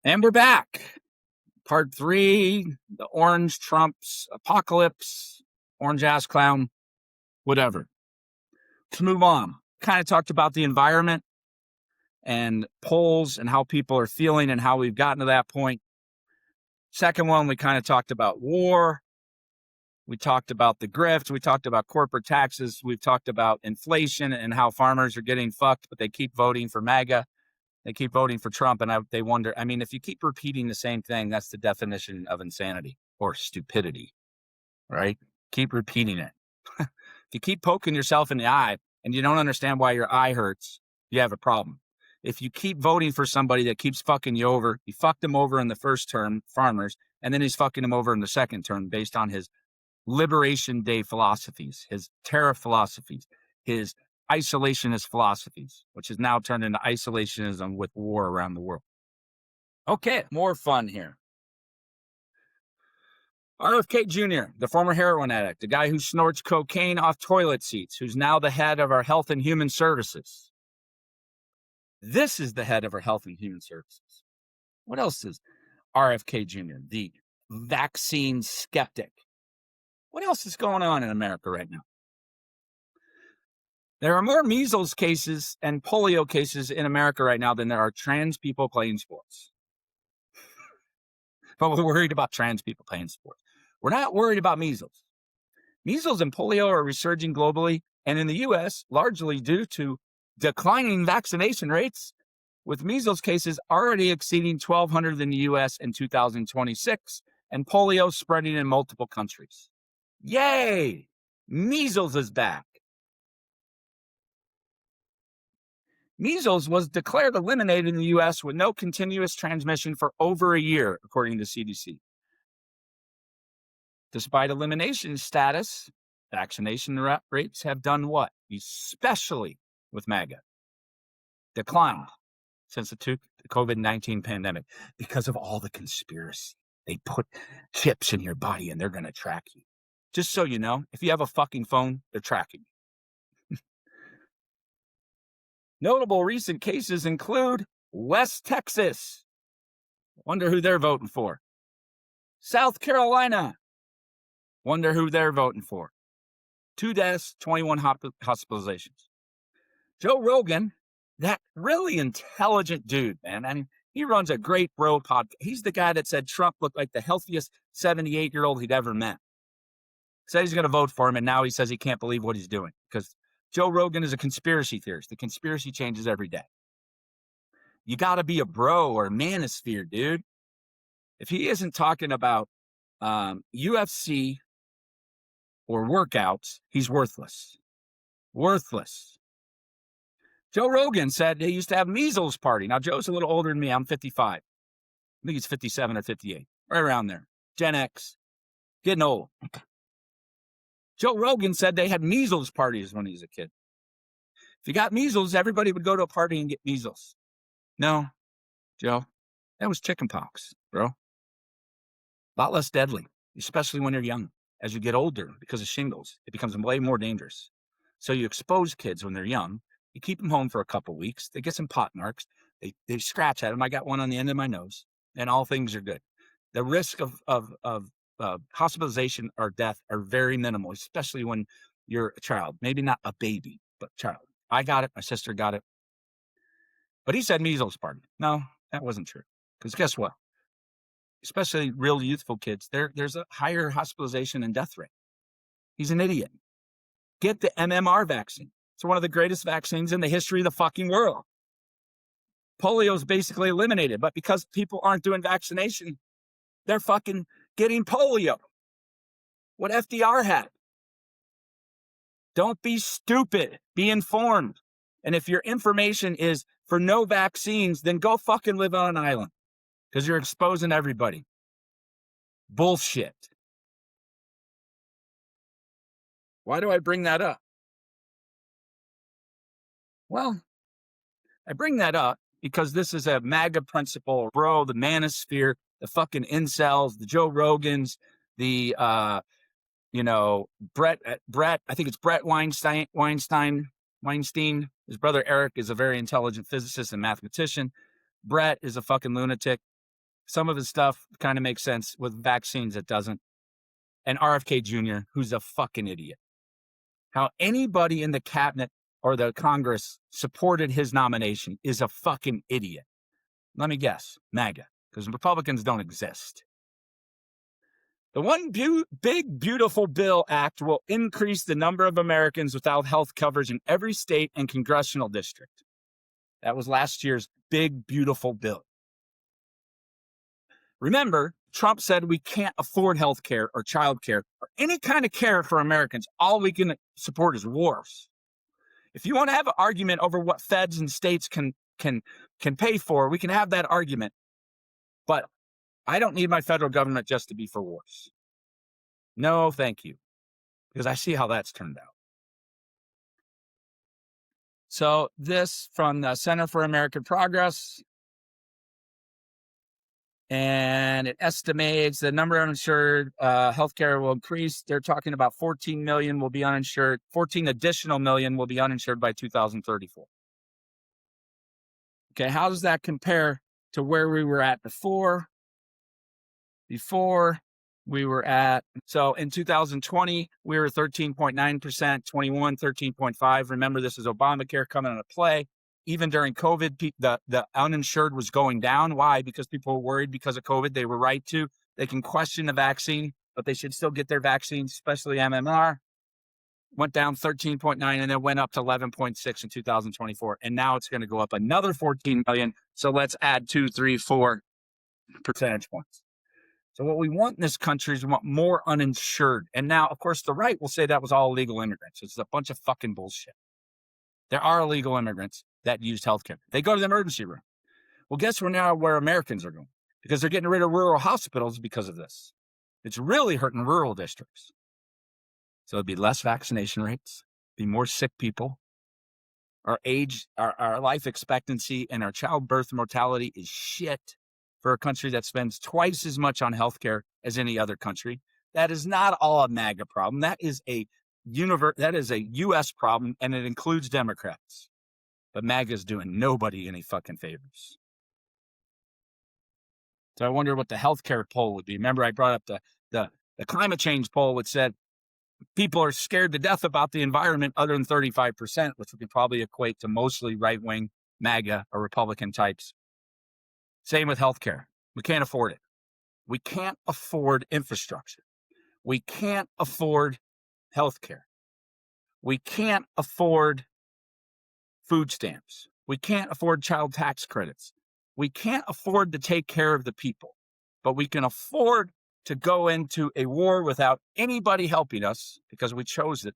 And we're back. Part 3, the orange Trump's apocalypse, orange ass clown, whatever. Let's move on. Kind of talked about the environment and polls and how people are feeling and how we've gotten to that point. Second one, we kind of talked about war. We talked about the grift. We talked about corporate taxes. We've talked about inflation and how farmers are getting fucked, but they keep voting for MAGA. They keep voting for Trump, and they wonder, I mean, if you keep repeating the same thing, that's the definition of insanity or stupidity, right? Keep repeating it. If you keep poking yourself in the eye and you don't understand why your eye hurts, you have a problem. If you keep voting for somebody that keeps fucking you over, he fucked him over in the first term, farmers, and then he's fucking him over in the second term based on his Liberation Day philosophies, his tariff philosophies, his isolationist philosophies, which has now turned into isolationism with war around the world. Okay, more fun here. RFK Jr., the former heroin addict, the guy who snorts cocaine off toilet seats, who's now the head of our Health and Human Services. This is the head of our Health and Human Services. What else is RFK Jr., the vaccine skeptic? What else is going on in America right now? There are more measles cases and polio cases in America right now than there are trans people playing sports. But we're worried about trans people playing sports. We're not worried about measles. Measles and polio are resurging globally and in the U.S. largely due to declining vaccination rates, with measles cases already exceeding 1,200 in the U.S. in 2026 and polio spreading in multiple countries. Yay! Measles is back. Measles was declared eliminated in the U.S. with no continuous transmission for over a year, according to CDC. Despite elimination status, vaccination rates have done what? Especially with MAGA. Declined since the COVID-19 pandemic because of all the conspiracy. They put chips in your body and they're going to track you. Just so you know, if you have a fucking phone, they're tracking you. Notable recent cases include West Texas. Wonder who they're voting for. South Carolina. Wonder who they're voting for. 2 deaths, 21 hospitalizations. Joe Rogan, that really intelligent dude, man. I mean, he runs a great bro podcast. He's the guy that said Trump looked like the healthiest 78-year-old he'd ever met. Said he's going to vote for him, and now he says he can't believe what he's doing because Joe Rogan is a conspiracy theorist. The conspiracy changes every day. You got to be a bro or a manosphere, dude. If he isn't talking about UFC or workouts, he's worthless. Worthless. Joe Rogan said he used to have measles party. Now, Joe's a little older than me. I'm 55. I think he's 57 or 58, right around there. Gen X, getting old. Joe Rogan said they had measles parties when he was a kid. If you got measles, everybody would go to a party and get measles. No, Joe, that was chickenpox, bro. A lot less deadly, especially when you're young. As you get older, because of shingles, it becomes way more dangerous. So you expose kids when they're young. You keep them home for a couple of weeks. They get some pot marks. They scratch at them. I got one on the end of my nose, and all things are good. The risk of hospitalization or death are very minimal, especially when you're a child. Maybe not a baby, but child. I got it. My sister got it. But he said measles party. No, that wasn't true. Because guess what? Especially real youthful kids, there's a higher hospitalization and death rate. He's an idiot. Get the MMR vaccine. It's one of the greatest vaccines in the history of the fucking world. Polio is basically eliminated, but because people aren't doing vaccination, they're fucking getting polio. What FDR had. Don't be stupid. Be informed. And if your information is for no vaccines, then go fucking live on an island. Because you're exposing everybody. Bullshit. Why do I bring that up? Well, I bring that up because this is a MAGA principle, bro, the manosphere, the fucking incels, the Joe Rogans, the, Brett, I think it's Brett Weinstein. His brother Eric is a very intelligent physicist and mathematician. Brett is a fucking lunatic. Some of his stuff kind of makes sense. With vaccines, it doesn't. And RFK Jr., who's a fucking idiot. How anybody in the cabinet or the Congress supported his nomination is a fucking idiot. Let me guess, MAGA, because Republicans don't exist. The One Big Beautiful Bill Act will increase the number of Americans without health coverage in every state and congressional district. That was last year's Big Beautiful Bill. Remember, Trump said we can't afford health care or child care or any kind of care for Americans. All we can support is wars. If you want to have an argument over what feds and states can pay for, we can have that argument. But I don't need my federal government just to be for wars. No, thank you. Because I see how that's turned out. So this from the Center for American Progress. And it estimates the number of uninsured healthcare will increase. They're talking about 14 million will be uninsured. 14 additional million will be uninsured by 2034. Okay, how does that compare to where we were at before? We were at, so in 2020, we were 13.9%, 21, 13.5. Remember, this is Obamacare coming into play. Even during COVID, the uninsured was going down. Why? Because people were worried because of COVID. They were right to. They can question the vaccine, but they should still get their vaccines, especially MMR. Went down 13.9 and then went up to 11.6 in 2024. And now it's going to go up another 14 million. So let's add 2, 3, 4 percentage points. So what we want in this country is we want more uninsured. And now, of course, the right will say that was all illegal immigrants. It's a bunch of fucking bullshit. There are illegal immigrants that used healthcare. They go to the emergency room. Well, guess where Americans are going? Because they're getting rid of rural hospitals because of this. It's really hurting rural districts. So it'd be less vaccination rates, be more sick people. Our life expectancy and our childbirth mortality is shit for a country that spends twice as much on healthcare as any other country. That is not all a MAGA problem. That is a U.S. problem, and it includes Democrats. But MAGA is doing nobody any fucking favors. So I wonder what the healthcare poll would be. Remember, I brought up the climate change poll, which said people are scared to death about the environment other than 35%, which would probably equate to mostly right-wing MAGA or Republican types. Same with healthcare. We can't afford it. We can't afford infrastructure. We can't afford healthcare. We can't afford food stamps. We can't afford child tax credits. We can't afford to take care of the people, but we can afford to go into a war without anybody helping us because we chose it.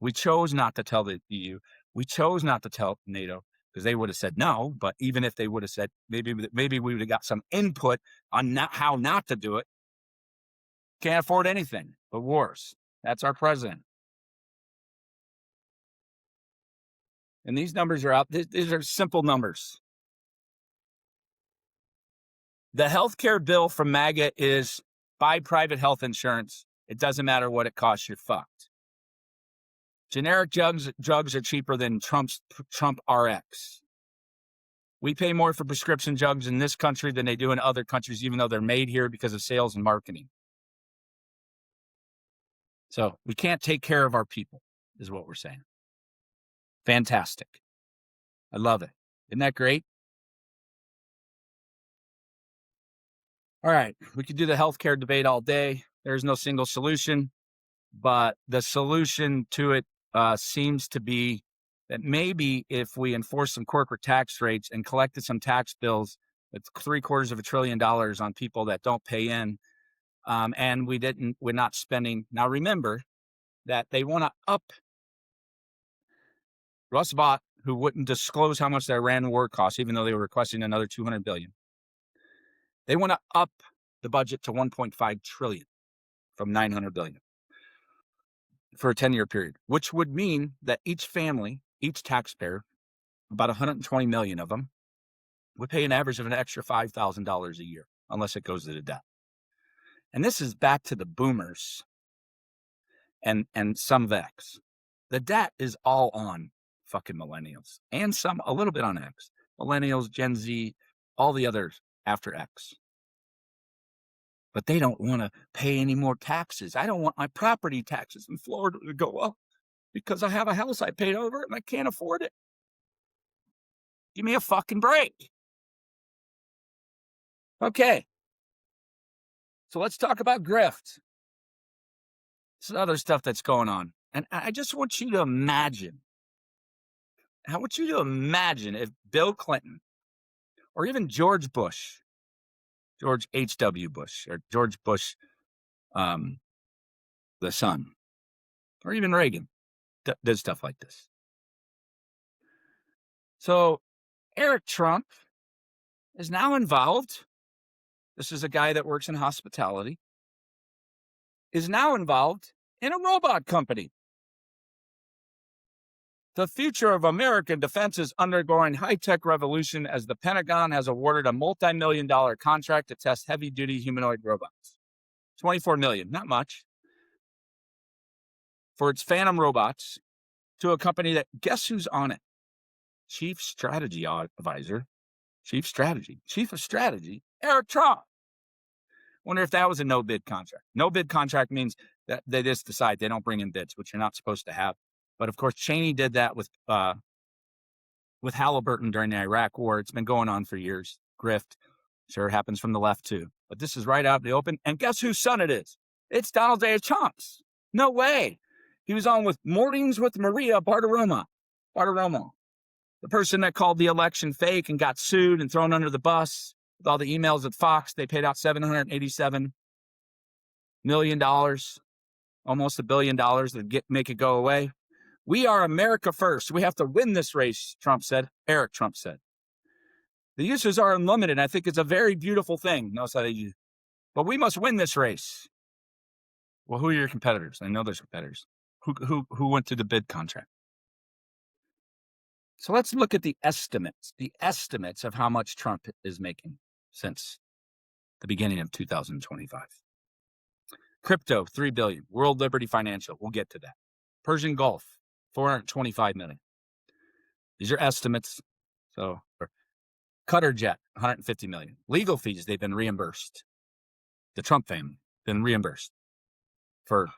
We chose not to tell the EU. We chose not to tell NATO because they would have said no. But even if they would have said, maybe we would have got some input on how not to do it. Can't afford anything but wars. That's our president. And these numbers are out. These are simple numbers. The healthcare bill from MAGA is buy private health insurance. It doesn't matter what it costs, you're fucked. Generic drugs are cheaper than Trump RX. We pay more for prescription drugs in this country than they do in other countries, even though they're made here because of sales and marketing. So we can't take care of our people, is what we're saying. Fantastic. I love it. Isn't that great? All right, we could do the healthcare debate all day. There's no single solution, but the solution to it seems to be that maybe if we enforce some corporate tax rates and collected some tax bills with $750 billion on people that don't pay in, and we're not spending. Now remember that they want to up Russ Vought, who wouldn't disclose how much the Iran war cost, even though they were requesting another $200 billion. They want to up the budget to $1.5 trillion from $900 billion for a 10-year period, which would mean that each family, each taxpayer, about 120 million of them, would pay an average of an extra $5,000 a year, unless it goes to the debt. And this is back to the boomers and some of X. The debt is all on fucking millennials and a little bit on X. Millennials, Gen Z, all the others after X. But they don't want to pay any more taxes. I don't want my property taxes in Florida to go up because I have a house I paid over and I can't afford it. Give me a fucking break. Okay. So let's talk about grift. Some other stuff that's going on. And I just want you to imagine. I want you to imagine if Bill Clinton or even George Bush, George H.W. Bush, or George Bush, the son, or even Reagan, did stuff like this. So Eric Trump is now involved. This is a guy that works in hospitality. Is now involved in a robot company. The future of American defense is undergoing high-tech revolution as the Pentagon has awarded a multi-million-dollar contract to test heavy-duty humanoid robots. $24 million, not much, for its Phantom robots to a company that, guess who's on it? Chief Strategy Advisor, Chief of Strategy, Eric Trump. Wonder if that was a no-bid contract. No-bid contract means that they just decide they don't bring in bids, which you're not supposed to have. But of course, Cheney did that with Halliburton during the Iraq War. It's been going on for years. Grift, sure happens from the left too. But this is right out in the open. And guess whose son it is? It's Donald J. Trump's. No way. He was on with Mornings with Maria Bartiromo, the person that called the election fake and got sued and thrown under the bus with all the emails at Fox. They paid out $787 million, almost $1 billion to make it go away. We are America first. We have to win this race, Trump said. Eric Trump said. The uses are unlimited. I think it's a very beautiful thing. Notice how they use. But we must win this race. Well, who are your competitors? I know there's competitors. Who went through the bid contract? So let's look at the estimates of how much Trump is making since the beginning of 2025. Crypto, $3 billion. World Liberty Financial, we'll get to that. Persian Gulf, $425 million. These are estimates. So Qatar Jet, $150 million. Legal fees, they've been reimbursed. The Trump family, been reimbursed for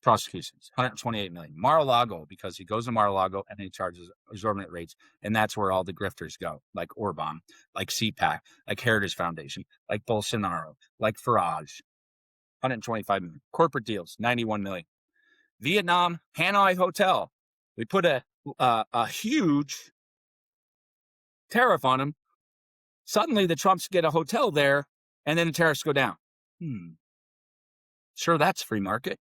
prosecutions, $128 million. Mar-a-Lago, because he goes to Mar-a-Lago and he charges exorbitant rates, and that's where all the grifters go, like Orban, like CPAC, like Heritage Foundation, like Bolsonaro, like Farage, $125 million. Corporate deals, $91 million. Vietnam, Hanoi Hotel, we put a huge tariff on them. Suddenly the Trumps get a hotel there, and then the tariffs go down. Sure, that's free market.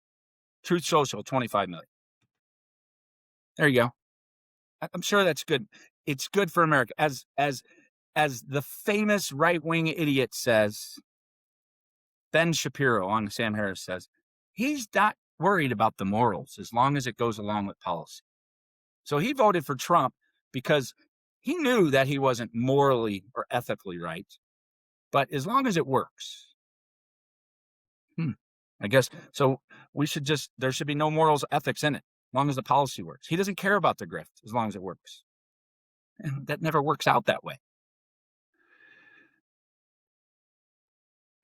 Truth Social, $25 million. There you go. I'm sure that's good. It's good for America. As the famous right-wing idiot says, Ben Shapiro on Sam Harris says, he's not worried about the morals as long as it goes along with policy. So he voted for Trump because he knew that he wasn't morally or ethically right, but as long as it works. I guess, so there should be no morals, ethics in it, as long as the policy works. He doesn't care about the grift as long as it works. And that never works out that way.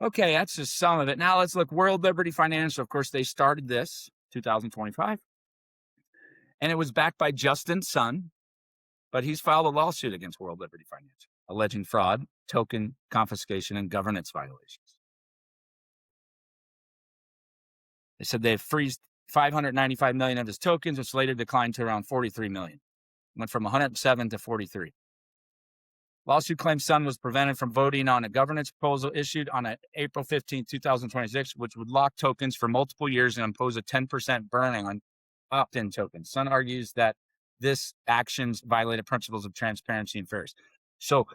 Okay, that's just some of it. Now let's look. World Liberty Financial, of course, they started this 2025. And it was backed by Justin's son, but he's filed a lawsuit against World Liberty Financial, alleging fraud, token confiscation, and governance violations. They said they freezed 595 million of his tokens, which later declined to around 43 million. Went from 107 to 43. Lawsuit claims Sun was prevented from voting on a governance proposal issued on April 15, 2026, which would lock tokens for multiple years and impose a 10% burn on opt-in tokens. Sun argues that this actions violated principles of transparency and fairness. So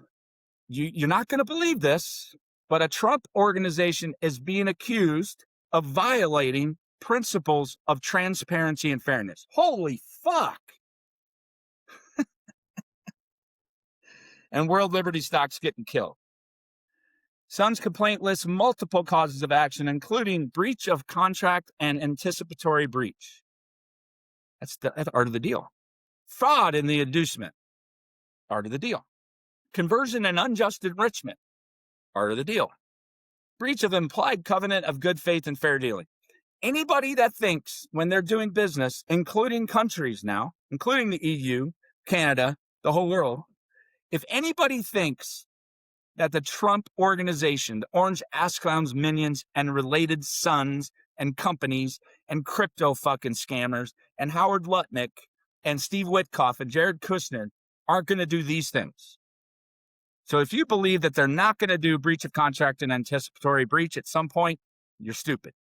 you're not going to believe this, but a Trump organization is being accused of violating principles of transparency and fairness. Holy fuck. And World Liberty stock's getting killed. Sun's complaint lists multiple causes of action, including breach of contract and anticipatory breach. That's the art of the deal. Fraud in the inducement, art of the deal. Conversion and unjust enrichment, art of the deal. breach of implied covenant of good faith and fair dealing. Anybody that thinks when they're doing business, including countries now, including the EU, Canada, the whole world, if anybody thinks that the Trump organization, the orange ass clowns, minions, and related sons and companies and crypto fucking scammers and Howard Lutnick and Steve Witkoff and Jared Kushner aren't going to do these things. So if you believe that they're not going to do breach of contract and anticipatory breach at some point, you're stupid.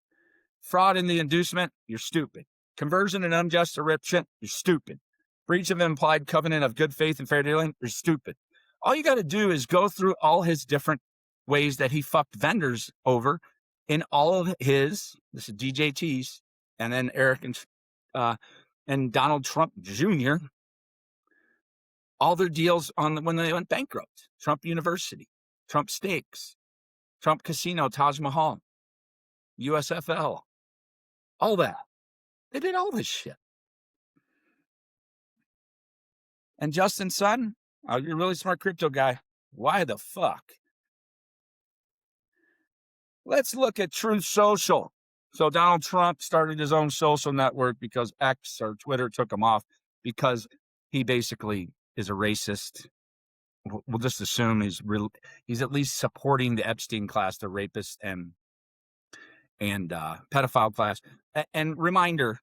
Fraud in the inducement, you're stupid. Conversion and unjust enrichment, you're stupid. Breach of implied covenant of good faith and fair dealing, you're stupid. All you got to do is go through all his different ways that he fucked vendors over in all of his, this is DJT's, and then Eric and Donald Trump Jr., all their deals on when they went bankrupt. Trump University, Trump Steaks, Trump Casino, Taj Mahal, USFL, all that. They did all this shit. And Justin Sun, you're a really smart crypto guy. Why the fuck? Let's look at Truth Social. So Donald Trump started his own social network because X or Twitter took him off because he basically is a racist. We'll just assume he's at least supporting the Epstein class, the rapist and pedophile class. And reminder,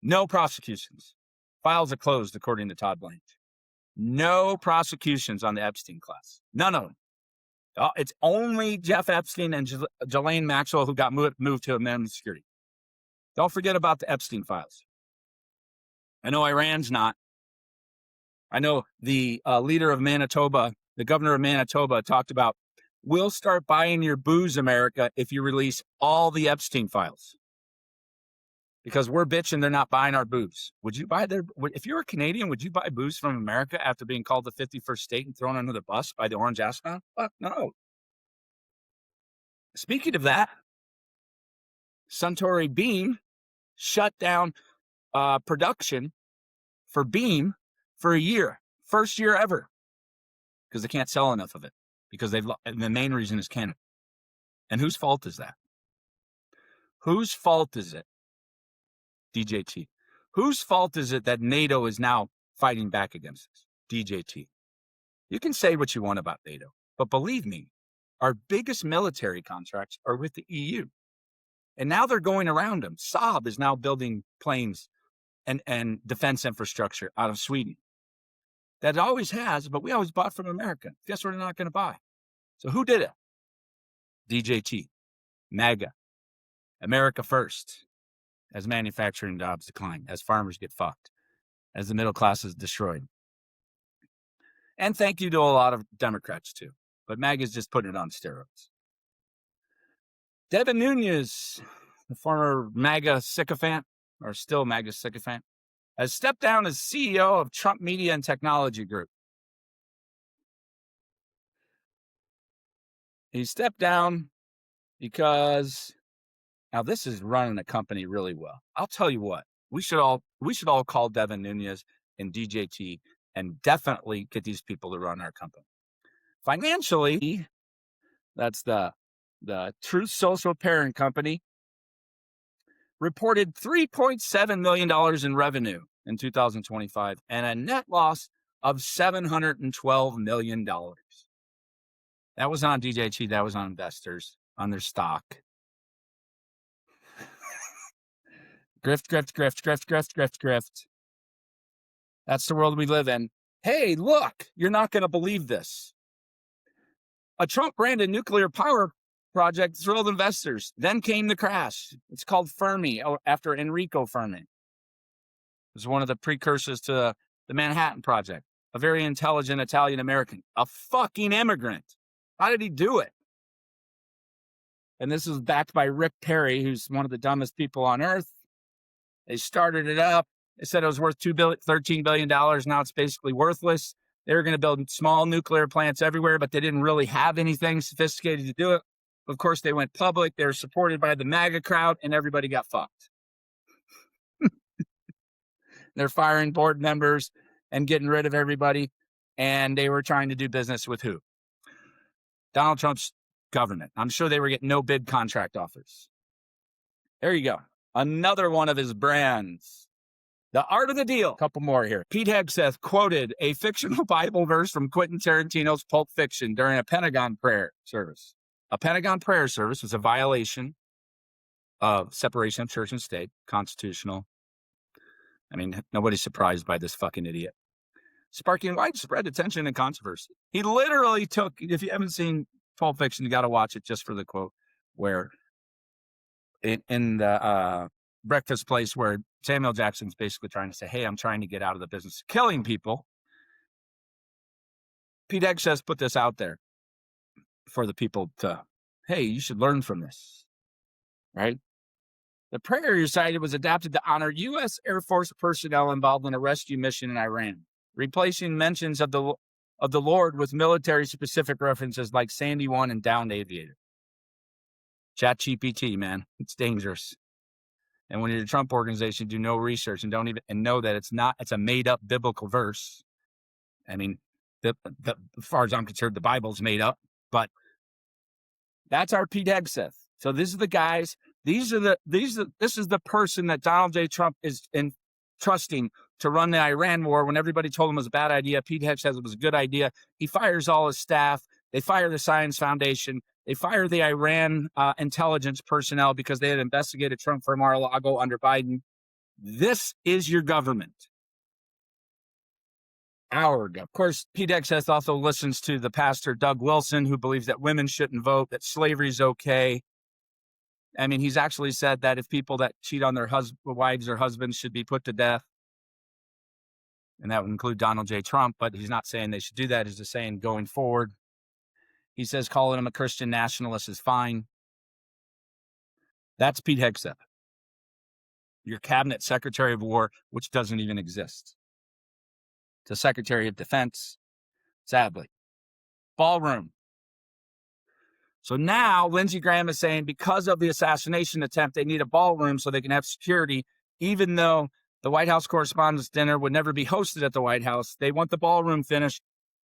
no prosecutions. Files are closed, according to Todd Blanche. No prosecutions on the Epstein class. None of them. It's only Jeff Epstein and Ghislaine Maxwell who got moved to amendment security. Don't forget about the Epstein files. I know Iran's not. I know the leader of Manitoba, the governor of Manitoba, talked about, we'll start buying your booze, America, if you release all the Epstein files. Because we're bitching they're not buying our booze. Would you buy if you were Canadian, would you buy booze from America after being called the 51st state and thrown under the bus by the orange astronaut? Fuck no. Speaking of that, Suntory Beam shut down production for Beam for a year. First year ever. Because they can't sell enough of it. Because and the main reason is Canada. And whose fault is that? Whose fault is it? DJT. Whose fault is it that NATO is now fighting back against us? DJT. You can say what you want about NATO, but believe me, our biggest military contracts are with the EU. And now they're going around them. Saab is now building planes and defense infrastructure out of Sweden. That it always has, but we always bought from America. Guess what they're not going to buy? So who did it? DJT. MAGA. America first. As manufacturing jobs decline, as farmers get fucked, as the middle class is destroyed. And thank you to a lot of Democrats, too. But MAGA's just putting it on steroids. Devin Nunes, the former MAGA sycophant, or still MAGA sycophant, has stepped down as CEO of Trump Media and Technology Group. He stepped down because... Now, this is running a company really well. I'll tell you what, we should all call Devin Nunes and DJT and definitely get these people to run our company. Financially, that's the Truth Social parent company, reported $3.7 million in revenue in 2025 and a net loss of $712 million. That was on DJT, that was on investors, on their stock. Grift, grift, grift, grift, grift, grift, grift. That's the world we live in. Hey, look, you're not going to believe this. A Trump-branded nuclear power project thrilled investors. Then came the crash. It's called Fermi, after Enrico Fermi. It was one of the precursors to the Manhattan Project. A very intelligent Italian-American. A fucking immigrant. How did he do it? And this was backed by Rick Perry, who's one of the dumbest people on earth. They started it up. They said it was worth $13 billion. Now it's basically worthless. They were going to build small nuclear plants everywhere, but they didn't really have anything sophisticated to do it. Of course, they went public. They were supported by the MAGA crowd, and everybody got fucked. They're firing board members and getting rid of everybody, and they were trying to do business with who? Donald Trump's government. I'm sure they were getting no bid contract offers. There you go. Another one of his brands. The Art of the Deal. A couple more here. Pete Hegseth quoted a fictional Bible verse from Quentin Tarantino's Pulp Fiction during a Pentagon prayer service. A Pentagon prayer service was a violation of separation of church and state, constitutional. I mean, nobody's surprised by this fucking idiot. Sparking widespread attention and controversy. He literally took, if you haven't seen Pulp Fiction, you got to watch it just for the quote, where in the breakfast place where Samuel Jackson's basically trying to say, hey, I'm trying to get out of the business of killing people. Pete Hegseth put this out there for the people to, hey, you should learn from this, right? The prayer you cited was adapted to honor U.S. Air Force personnel involved in a rescue mission in Iran, replacing mentions of the Lord with military-specific references like Sandy 1 and Downed Aviator. ChatGPT, man, it's dangerous. And when you're the Trump organization, do no research and don't even know that it's a made-up biblical verse. I mean, as far as I'm concerned, the Bible's made up, but that's our Pete Hegseth. So these are the guys. This is the person that Donald J. Trump is trusting to run the Iran war when everybody told him it was a bad idea. Pete Hegseth it was a good idea. He fires all his staff. They fire the Science Foundation. They fire the Iran intelligence personnel because they had investigated Trump for Mar-a-Lago under Biden. This is your government. Of course, Pete Hegseth also listens to the pastor Doug Wilson, who believes that women shouldn't vote, that slavery is okay. I mean, he's actually said that if people that cheat on their wives or husbands should be put to death, and that would include Donald J. Trump, but he's not saying they should do that. He's just saying going forward. He says calling him a Christian nationalist is fine. That's Pete Hegseth, your cabinet secretary of war, which doesn't even exist. The Secretary of Defense, sadly. Ballroom. So now Lindsey Graham is saying because of the assassination attempt, they need a ballroom so they can have security, even though the White House Correspondents' Dinner would never be hosted at the White House. They want the ballroom finished,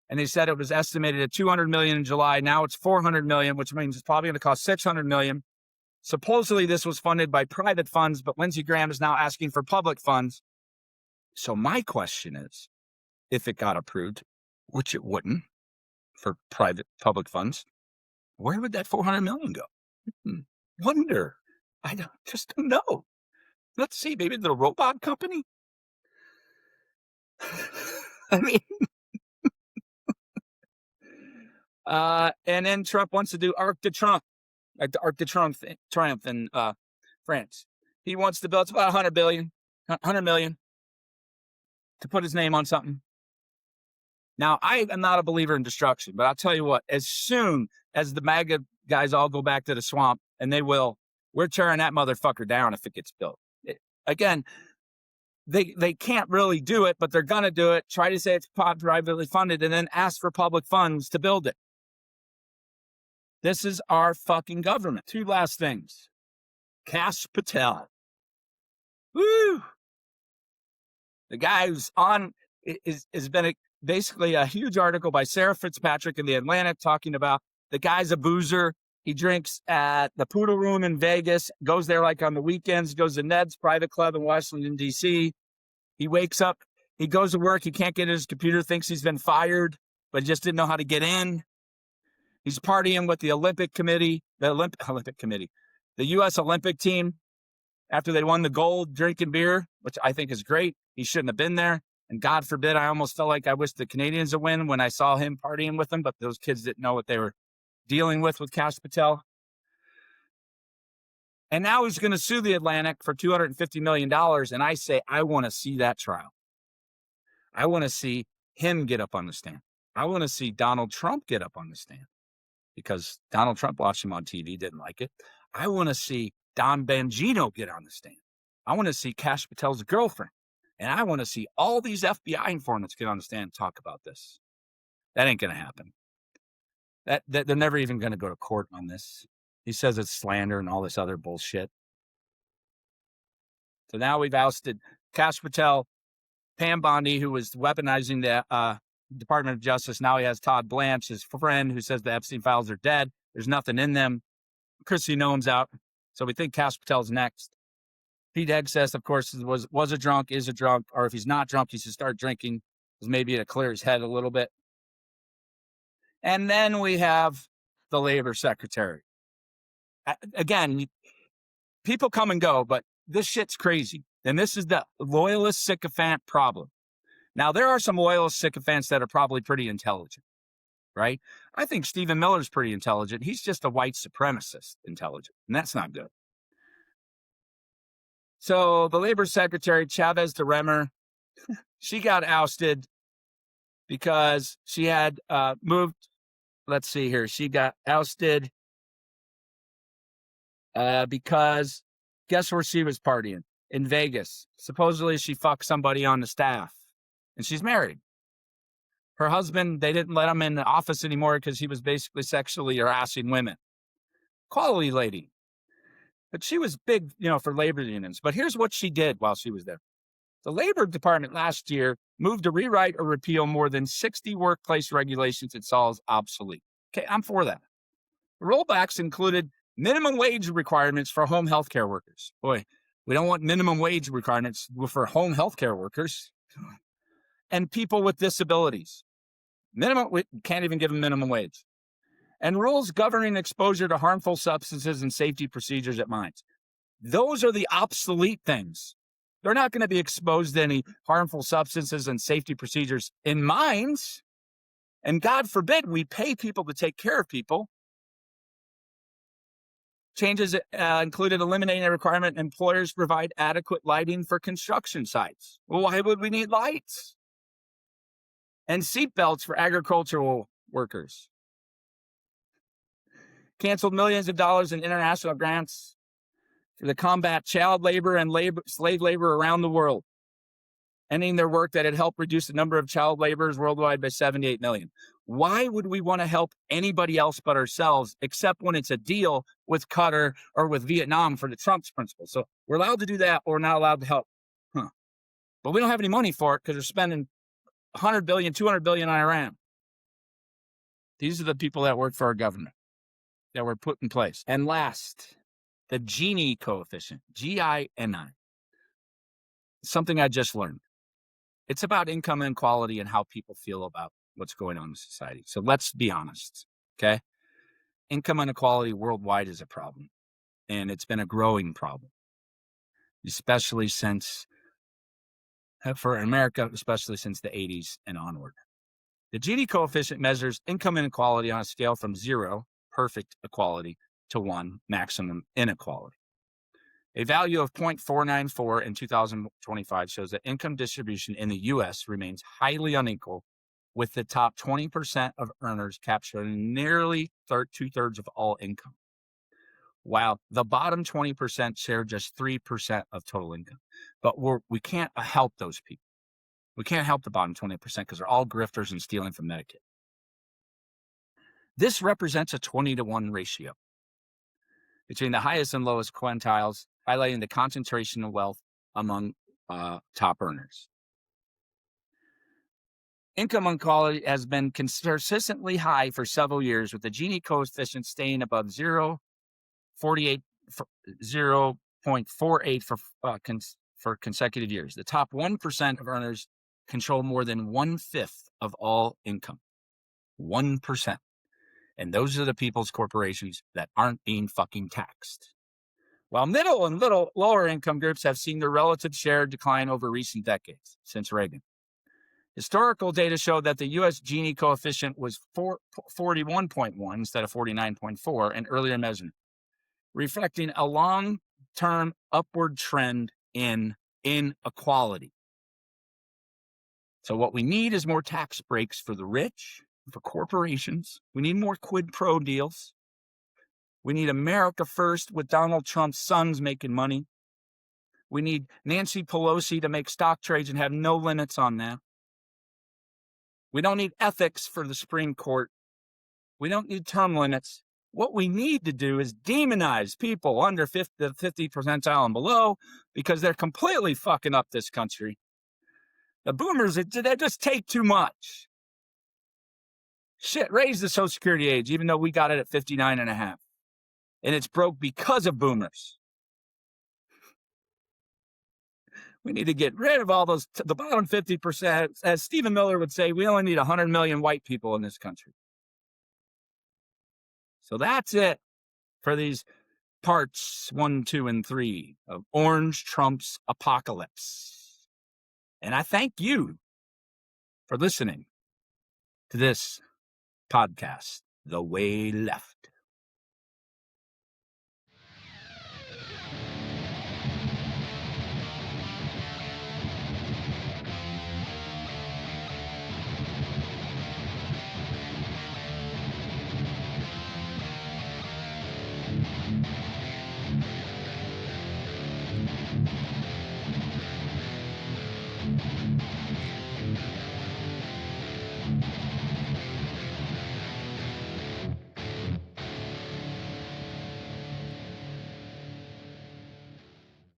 and they said it was estimated at $200 million in July. Now it's $400 million, which means it's probably going to cost $600 million. Supposedly this was funded by private funds, but Lindsey Graham is now asking for public funds. So my question is, if it got approved, which it wouldn't for public funds, where would that $400 million go? Wonder. I just don't know. Let's see, maybe the robot company? I mean, and then Trump wants to do Arc de Trump, like the Arc de Triomphe in France. He wants to build, it's about $100 million to put his name on something. Now, I am not a believer in destruction, but I'll tell you what, as soon as the MAGA guys all go back to the swamp, and they will, we're tearing that motherfucker down if it gets built. Again, they can't really do it, but they're going to do it, try to say it's privately funded, and then ask for public funds to build it. This is our fucking government. Two last things. Kash Patel. Woo! The guy who's on, has been basically a huge article by Sarah Fitzpatrick in The Atlantic talking about the guy's a boozer. He drinks at the Poodle Room in Vegas, goes there like on the weekends, goes to Ned's private club in Washington, D.C. He wakes up, he goes to work, he can't get his computer, thinks he's been fired, but he just didn't know how to get in. He's partying with the Olympic Committee, the U.S. Olympic team after they won the gold, drinking beer, which I think is great. He shouldn't have been there. And God forbid, I almost felt like I wish the Canadians would win when I saw him partying with them, but those kids didn't know what they were dealing with Kash Patel. And now he's going to sue the Atlantic for $250 million. And I say, I want to see that trial. I want to see him get up on the stand. I want to see Donald Trump get up on the stand because Donald Trump watched him on TV, didn't like it. I want to see Don Bongino get on the stand. I want to see Kash Patel's girlfriend. And I want to see all these FBI informants get on the stand and talk about this. That ain't going to happen. That they're never even going to go to court on this. He says it's slander and all this other bullshit. So now we've ousted Kash Patel, Pam Bondi, who was weaponizing the Department of Justice. Now he has Todd Blanche, his friend, who says the Epstein files are dead. There's nothing in them. Chrissy Noem's out. So we think Cash Patel's next. Pete Hegseth, of course, was a drunk, is a drunk, or if he's not drunk, he should start drinking, because maybe it'll clear his head a little bit. And then we have the labor secretary. Again, people come and go, but this shit's crazy. And this is the loyalist sycophant problem. Now, there are some loyalist sycophants that are probably pretty intelligent, right? I think Stephen Miller's pretty intelligent. He's just a white supremacist intelligent, and that's not good. So the labor secretary, Chavez de Remer, she got ousted because she had moved. Let's see here. She got ousted because guess where she was partying? In Vegas. Supposedly she fucked somebody on the staff, and she's married. Her husband, they didn't let him in the office anymore because he was basically sexually harassing women. Quality lady. But she was big, for labor unions. But here's what she did while she was there. The Labor Department last year moved to rewrite or repeal more than 60 workplace regulations it saw as obsolete. Okay, I'm for that. The rollbacks included minimum wage requirements for home health care workers. Boy, we don't want minimum wage requirements for home health care workers. And people with disabilities. We can't even give them minimum wage. And rules governing exposure to harmful substances and safety procedures at mines. Those are the obsolete things. They're not going to be exposed to any harmful substances and safety procedures in mines. And God forbid we pay people to take care of people. Changes included eliminating a requirement employers provide adequate lighting for construction sites. Well, why would we need lights? And seatbelts for agricultural workers. Canceled millions of dollars in international grants for the combat child labor and slave labor around the world, ending their work that had helped reduce the number of child laborers worldwide by 78 million. Why would we want to help anybody else but ourselves, except when it's a deal with Qatar or with Vietnam for the Trump's principle? So we're allowed to do that, or we're not allowed to help. But we don't have any money for it because they're spending 100 billion, 200 billion on Iran. These are the people that work for our government that were put in place. And last, the Gini coefficient, G-I-N-I. Something I just learned. It's about income inequality and how people feel about what's going on in society. So let's be honest, okay? Income inequality worldwide is a problem, and it's been a growing problem, especially for America, especially since the 80s and onward. The Gini coefficient measures income inequality on a scale from 0, perfect equality, to 1, maximum inequality. A value of 0.494 in 2025 shows that income distribution in the U.S. remains highly unequal, with the top 20% of earners capturing nearly two-thirds of all income, while the bottom 20% share just 3% of total income. But we can't help those people. We can't help the bottom 20% because they're all grifters and stealing from Medicaid. This represents a 20-to-1 ratio between the highest and lowest quintiles, highlighting the concentration of wealth among top earners. Income inequality has been consistently high for several years, with the Gini coefficient staying above 0.48 for consecutive years. The top 1% of earners control more than 1/5 of all income. 1%. And those are the people's corporations that aren't being fucking taxed. While middle and lower income groups have seen their relative share decline over recent decades, since Reagan. Historical data show that the U.S. Gini coefficient was 41.1 instead of 49.4 in earlier measurement, reflecting a long-term upward trend in inequality. So what we need is more tax breaks for the rich, for corporations. We need more quid pro deals. We need America first with Donald Trump's sons making money. We need Nancy Pelosi to make stock trades and have no limits on that. We don't need ethics for the Supreme Court. We don't need term limits. What we need to do is demonize people under the 50 percentile and below, because they're completely fucking up this country. The boomers, they just take too much. Shit, raise the Social Security age, even though we got it at 59 and a half. And it's broke because of boomers. We need to get rid of all those, the bottom 50%. As Stephen Miller would say, we only need 100 million white people in this country. So that's it for these parts 1, 2, and 3 of Orange Trump's Apocalypse. And I thank you for listening to this podcast, The Way Left.